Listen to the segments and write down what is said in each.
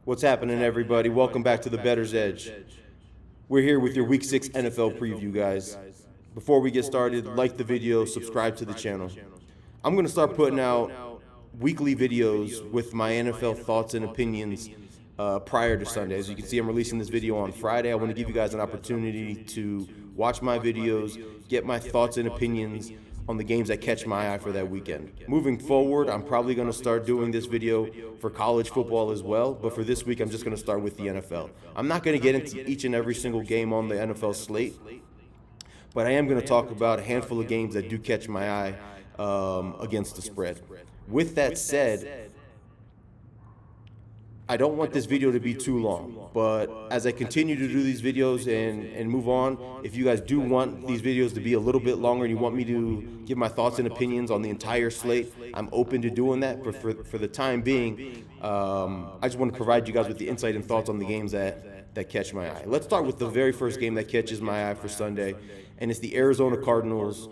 What's happening, everybody? Welcome back to the Bettor's Edge. We're here with your Week 6 NFL preview, guys. Before we get started, like the video, subscribe to the channel. I'm going to start putting out weekly videos with my NFL thoughts and opinions prior to Sunday. As you can see, I'm releasing this video on Friday. I want to give you guys an opportunity to watch my videos, get my thoughts and opinions on the games that catch my eye for that weekend. Moving forward, I'm probably going to start doing this video for college football as well, but for this week, I'm just going to start with the NFL. I'm not going to get into each and every single game on the NFL slate, but I am going to talk about a handful of games that do catch my eye against the spread. With that said, I don't want this video to be too long, but as I continue to do these videos and move on, if you guys do want these videos to be a little bit longer and you want me to give my thoughts and opinions on the entire slate, I'm open to doing that. But for the time being, I just want to provide you guys with the insight and thoughts on the games that catch my eye. Let's start with the very first game that catches my eye for Sunday, and it's the Arizona Cardinals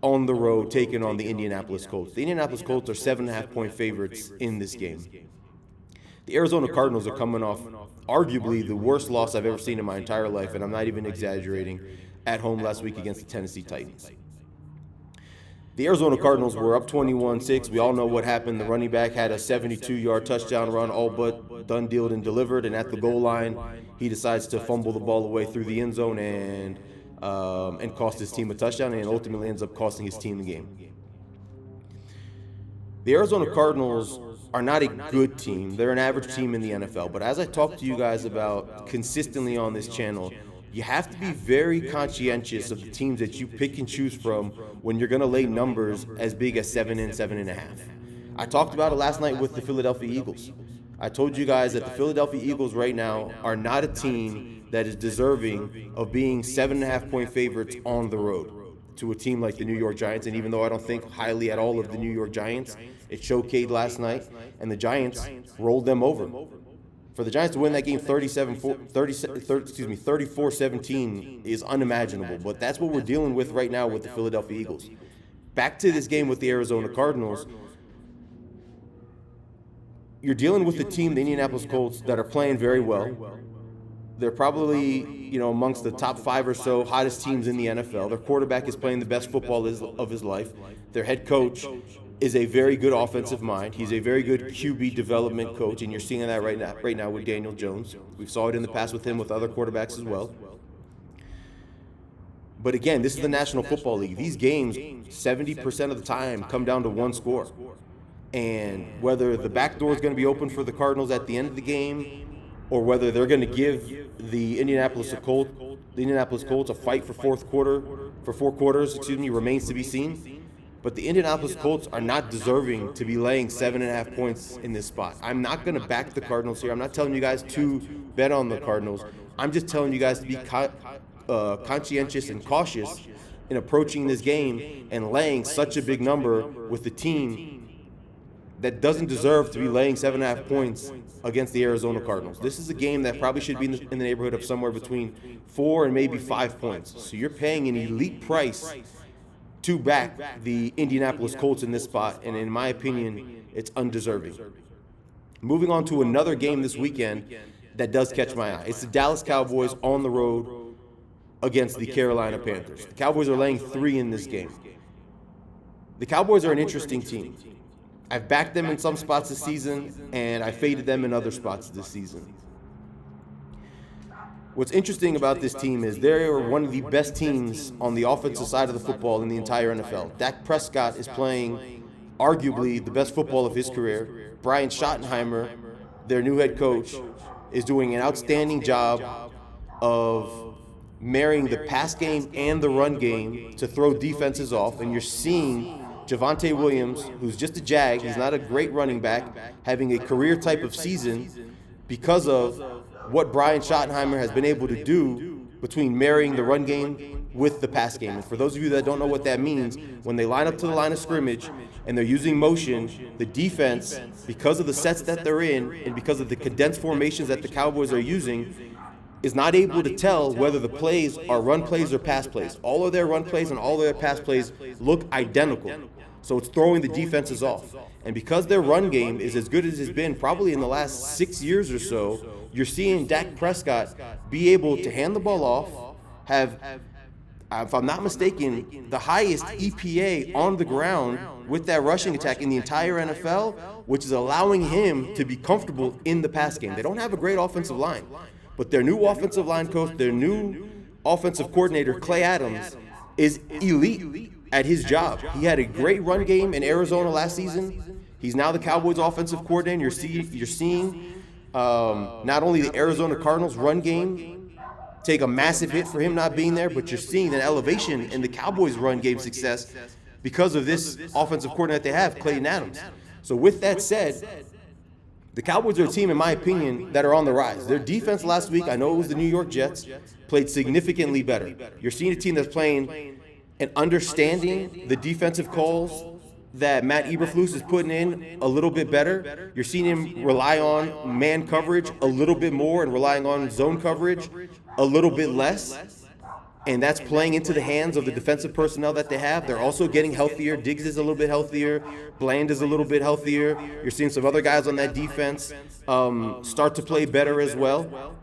on the road taking on the Indianapolis Colts. The Indianapolis Colts are 7.5-point favorites in this game. The Arizona Cardinals are coming off arguably the worst loss I've ever seen in my entire life, and I'm not even exaggerating, at home last week against the Tennessee Titans. The Arizona Cardinals were up 21-6. We all know what happened. The running back had a 72-yard touchdown run, all but done, dealed, and delivered, and at the goal line, he decides to fumble the ball away through the end zone and cost his team a touchdown, and ultimately ends up costing his team the game. The Arizona Cardinals are not a good team. They're an average team in the NFL. But as I talk to you guys about consistently on this channel, you have to be very conscientious of the teams that you pick and choose from when you're going to lay numbers as big as 7 and 7.5. I talked about it last night with the Philadelphia Eagles. I told you guys that the Philadelphia Eagles right now are not a team that is deserving of being 7.5-point favorites on the road to a team like the New York Giants. And even though I don't think highly at all of the New York Giants, it showcased last night, and the Giants rolled them over. For the Giants to win that game 34-17 is unimaginable, but that's what we're dealing with right now with the Philadelphia Eagles. Back to this game with the Arizona Cardinals, you're dealing with a team, the Indianapolis Colts, that are playing very well. They're probably, amongst the top 5 or so hottest teams in the NFL. Their quarterback is playing the best football of his life. Their head coach is a very good offensive mind. He's a very good QB development coach, and you're seeing that right now with Daniel Jones. We saw it in the past with him with other quarterbacks as well. But again, this is the National Football League. These games, 70% of the time, come down to one score. And whether the back door is going to be open for the Cardinals at the end of the game, or whether they're going to give the Indianapolis Colts a fight for four quarters, remains to be seen. But the Indianapolis Colts are not deserving to be laying 7.5 points in this spot. I'm not going to back the Cardinals here. I'm not telling you guys to bet on the Cardinals. I'm just telling you guys to be conscientious and cautious in approaching this game and laying such a big number with the team that doesn't deserve to be laying 7.5 points against the Arizona Cardinals. This is a game that probably should be in the neighborhood of somewhere between 4 and maybe 5 points. So you're paying an elite price to back the Indianapolis Colts in this spot, and in my opinion, it's undeserving. Moving on to another game this weekend that does catch my eye. It's the Dallas Cowboys on the road against the Carolina Panthers. The Cowboys are laying 3 in this game. The Cowboys are an interesting team. I've backed them in some spots this season, and I faded them in other spots this season. What's interesting about this team is they're one of the best teams on the offensive side of the football in the entire NFL. Dak Prescott is playing arguably the best football of his career. Brian Schottenheimer, their new head coach, is doing an outstanding job of marrying the pass game and the run game to throw defenses off, and you're seeing Javonte Williams, who's just a jag, he's not a great running back, having a career type of season because of what Brian Schottenheimer has been able to do between marrying the run game with the pass game. And for those of you that don't know what that means, when they line up to the line of scrimmage and they're using motion, the defense, because of the sets that they're in and because of the condensed formations that the Cowboys are using, is not able to tell whether the plays are run plays or pass plays. All of their run plays and all of their pass plays look identical. So it's throwing the defenses off. And because their run game is as good as it's been probably in the last 6 years or so, you're seeing Dak Prescott be able to hand the ball off, have, if I'm not mistaken, the highest EPA on the ground with that rushing attack in the entire NFL, which is allowing him to be comfortable in the pass game. They don't have a great offensive line, but their new offensive line coach, their new offensive coordinator, Clay Adams, is elite at his job. He had a great run game in Arizona last season. He's now the Cowboys offensive coordinator. You're seeing not only the Arizona Cardinals run game take a massive hit for him not being there, but you're seeing an elevation in the Cowboys run game success because of this offensive coordinator that they have, Clayton Adams. So with that said, the Cowboys are a team, in my opinion, that are on the rise. Their defense last week, I know it was the New York Jets, played significantly better. You're seeing a team that's playing and understanding the defensive calls that Matt Eberflus is putting in a little bit better. You're seeing him rely on man coverage a little bit more and relying on zone coverage a little bit less. And that's playing into the hands of the defensive personnel that they have. They're also getting healthier. Diggs is a little bit healthier. Bland is a little bit healthier. You're seeing some other guys on that defense start to play better as well.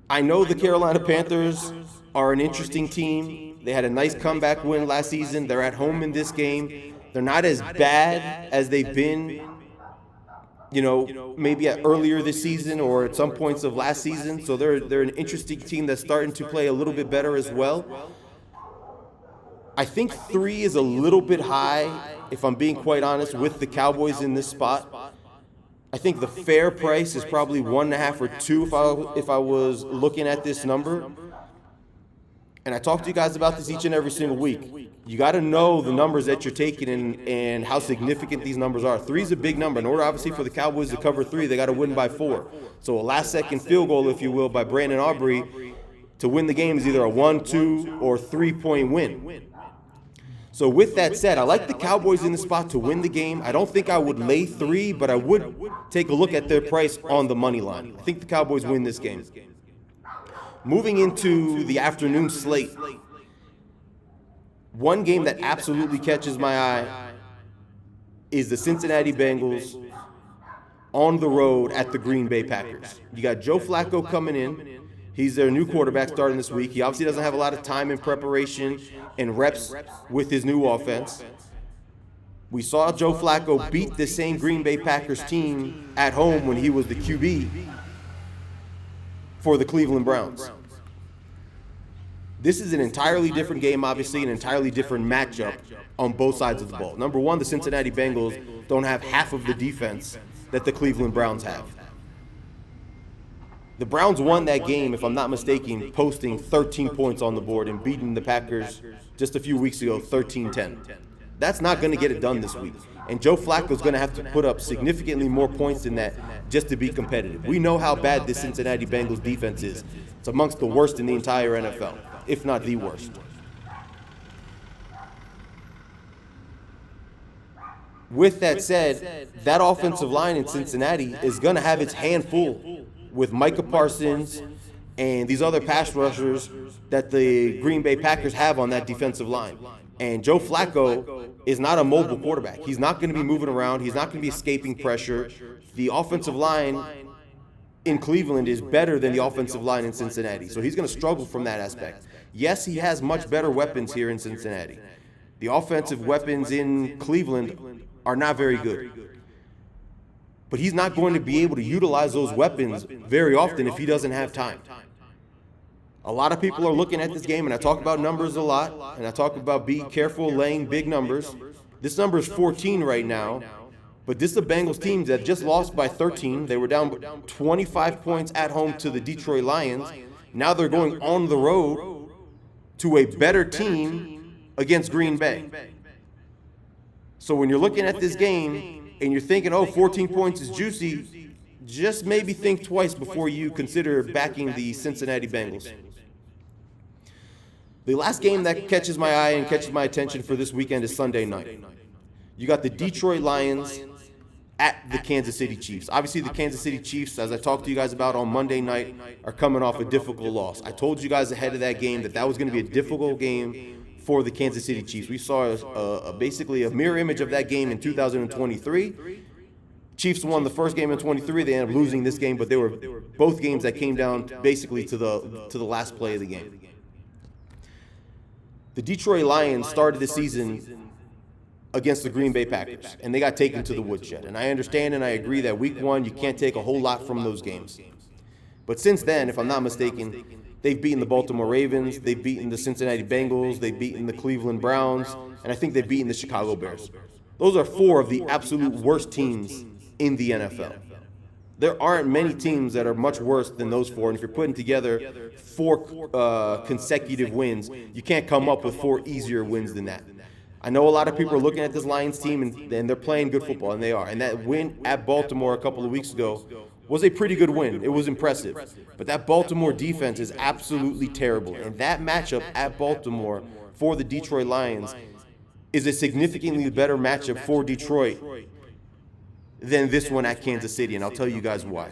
I know the Carolina Panthers are an interesting team. They had a nice comeback win last season. They're at home in this game. They're not as bad as they've been, maybe earlier this season or at some points of last season. So they're an interesting team that's starting to play a little bit better as well. I think 3 is a little bit high, if I'm being quite honest, with the Cowboys in this spot. I think the fair price is probably 1.5 or 2 if I was looking at this number. And I talk to you guys about this each and every single week. You got to know the numbers that you're taking and how significant these numbers are. 3 is a big number. In order, obviously, for the Cowboys to cover 3, they got to win by 4. So a last-second field goal, if you will, by Brandon Aubrey to win the game is either a 1, 2, or 3-point win. So with that said, I like the Cowboys in the spot to win the game. I don't think I would lay 3, but I would take a look at their price on the money line. I think the Cowboys win this game. Moving into the afternoon slate, one game that absolutely catches my eye is the Cincinnati Bengals on the road at the Green Bay Packers. You got Joe Flacco coming in. He's their new quarterback starting this week. He obviously doesn't have a lot of time in preparation and reps with his new offense. We saw Joe Flacco beat the same Green Bay Packers team at home when he was the QB for the Cleveland Browns. This is an entirely different game, obviously, an entirely different matchup on both sides of the ball. Number one, the Cincinnati Bengals don't have half of the defense that the Cleveland Browns have. The Browns won that game, if I'm not mistaken, posting 13 points on the board and beating the Packers just a few weeks ago, 13-10. That's not going to get it done this week. And Joe Flacco's going to have to put up significantly more points than that just to be competitive. We know how bad this Cincinnati Bengals defense is. It's amongst the worst in the entire NFL, if not the worst. With that said, that offensive line in Cincinnati is going to have its hand full with Micah Parsons and these other pass rushers that the Green Bay Packers have on that defensive line. And Joe Flacco is not a mobile quarterback. He's not going to be moving around. He's not going to be escaping pressure. The offensive line in Cleveland is better than the offensive line in Cincinnati. So he's going to struggle from that aspect. Yes, he has much better weapons here in Cincinnati. The offensive weapons in Cleveland are not very good. But he's not going to be able to utilize those weapons very often if he doesn't have time. A lot of people are looking at this game, and I talk about numbers a lot, and I talk about be careful laying big numbers. This number is 14 right now, but this is a Bengals team that just lost by 13. They were down 25 points at home to the Detroit Lions. Now they're going on the road to a better team against Green Bay. So when you're looking at this game and you're thinking, oh, 14 points is juicy, just maybe think twice before you consider backing the Cincinnati Bengals. The last game that catches my eye and catches my attention for this weekend is Sunday night. You got the Detroit Lions at the Kansas City Chiefs. Obviously, the Kansas City Chiefs, as I talked to you guys about on Monday night, are coming off a difficult loss. I told you guys ahead of that game that was going to be a difficult game for the Kansas City Chiefs. We saw basically a mirror image of that game in 2023. Chiefs won the first game in 23. They ended up losing this game, but they were both games that came down basically to the last play of the game. The Detroit Lions started the season against the Green Bay Packers, and they got taken to the woodshed. And I understand and I agree that week one, you can't take a whole lot from those games. But since then, if I'm not mistaken, they've beaten the Baltimore Ravens, they've beaten the Cincinnati Bengals, they've beaten the Cleveland Browns, and I think they've beaten the Chicago Bears. Those are four of the absolute worst teams in the NFL. There aren't many teams that are much worse than those four, and if you're putting together four consecutive wins, you can't come up with four easier wins than that. I know a lot of people are looking at this Lions team, and they're playing good football, and they are. And that win at Baltimore a couple of weeks ago was a pretty good win. It was impressive. But that Baltimore defense is absolutely terrible. And that matchup at Baltimore for the Detroit Lions is a significantly better matchup for Detroit than this one at Kansas City, and I'll tell you guys why.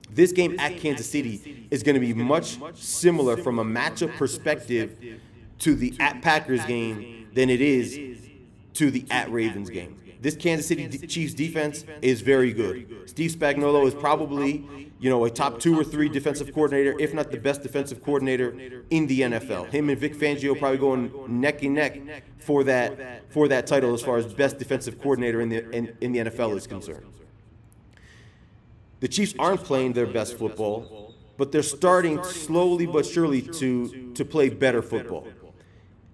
This game at Kansas City is going to be much similar from a matchup perspective to the at Packers game than it is to the at Ravens game. This Kansas City Chiefs defense is very good. Steve Spagnuolo is probably, a top 2 or 3 defensive coordinator, if not the best defensive coordinator in the NFL. Him and Vic Fangio probably going neck and neck for that title as far as best defensive coordinator in the NFL is concerned. The Chiefs aren't playing their best football, but they're starting slowly but surely to play better football.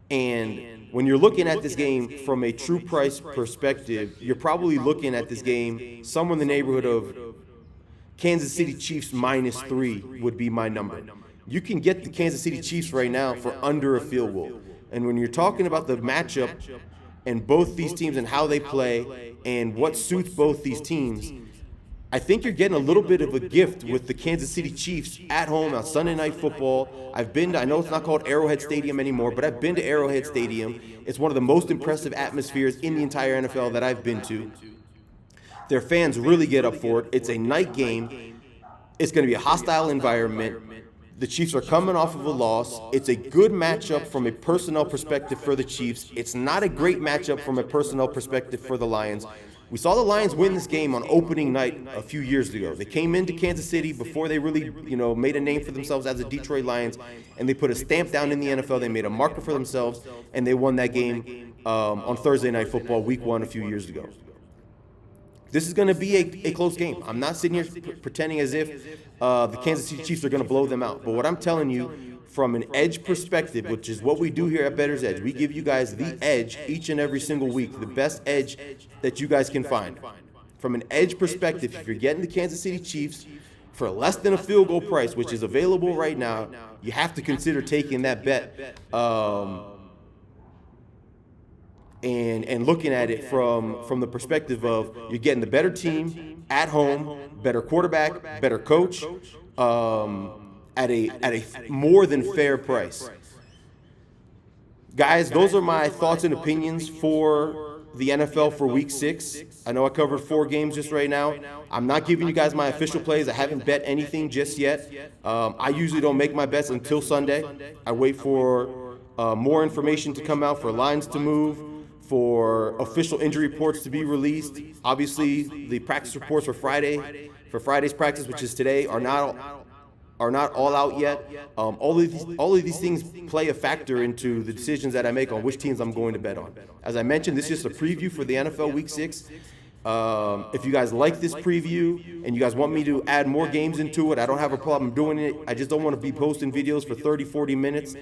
And when you're looking at this game from a true price perspective, you're probably looking at this game somewhere in the neighborhood of Kansas City Chiefs -3 would be my number. You can get the Kansas City Chiefs right now for under a field goal. And when you're talking about the matchup and both these teams and how they play and what suits both these teams, I think you're getting a little bit of a gift with the Kansas City Chiefs at home on Sunday Night Football. I know it's not called Arrowhead Stadium anymore, but I've been to Arrowhead Stadium. It's one of the most impressive atmospheres in the entire NFL that I've been to. Their fans really get up for it. It's a night game. It's going to be a hostile environment. The Chiefs are coming off of a loss. It's a good matchup from a personnel perspective for the Chiefs. It's not a great matchup from a personnel perspective for the Lions. We saw the Lions win this game on opening night a few years ago. They came into Kansas City before they really, made a name for themselves as the Detroit Lions, and they put a stamp down in the NFL. They made a marker for themselves, and they won that game on Thursday Night Football, Week 1 a few years ago. This is going to be a close game. I'm not sitting here pretending as if the Kansas City Chiefs are going to blow them out. But what I'm telling you, from an edge perspective, which is what we do here at Bettor's Edge, we give you guys the edge each and every single week, the best edge that you guys can find. From an edge perspective, if you're getting the Kansas City Chiefs for less than a field goal price, which is available right now, you have to consider taking that bet and looking at it from the perspective of you're getting the better team at home, better quarterback, better coach, at a more than fair price. Guys, those are my thoughts and opinions for the NFL for Week 6. I know I covered 4 games just right now. I'm not giving you guys my official plays. I haven't bet anything just yet. I usually don't make my bets until Sunday. I wait for more information to come out, for lines to move, for official injury reports to be released. Obviously, the practice reports for Friday's practice, which is today, are not all out yet. All of these things play a factor into the decisions that I make on which teams I'm going to bet on. As I mentioned, this is just a preview for the NFL Week 6. If you guys like this preview and you guys want me to add more games into it, I don't have a problem doing it. I just don't want to be posting videos for 30, 40 minutes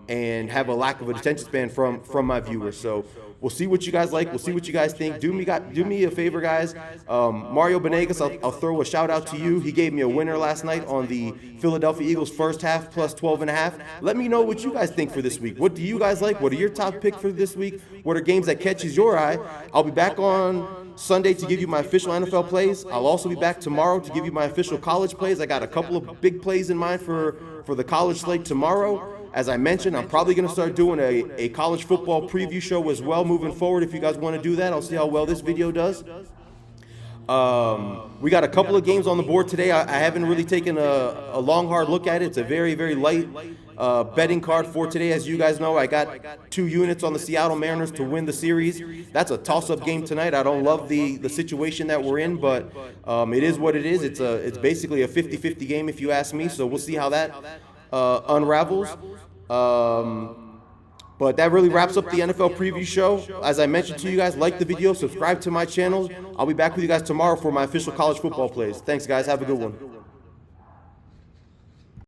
and have a lack of attention span from my viewers. So we'll see what you guys like. We'll see what you guys think. Do me a favor, guys. Mario Benegas, I'll throw a shout out to you. He gave me a winner last night on the Philadelphia Eagles first half plus 12.5. Let me know what you guys think for this week. What do you guys like? What are your top picks for this week? What are games that catches your eye? I'll be back on Sunday to give you my official NFL plays. I'll also be back tomorrow to give you my official college plays. I got a couple of big plays in mind for the college slate tomorrow. As I mentioned, I'm probably going to start doing a college football preview show as well moving forward. If you guys want to do that, I'll see how well this video does. We got a couple of games on the board today. I haven't really taken a long, hard look at it. It's a very, very light betting card for today. As you guys know, I got 2 units on the Seattle Mariners to win the series. That's a toss-up game tonight. I don't love the situation that we're in, but it is what it is. It's basically a 50-50 game if you ask me, so we'll see how that unravels. But that really wraps up the NFL preview show. As I mentioned to you guys, like the video, subscribe to my channel. I'll be back with you guys tomorrow for my official college football plays. Thanks, guys. Have a good one.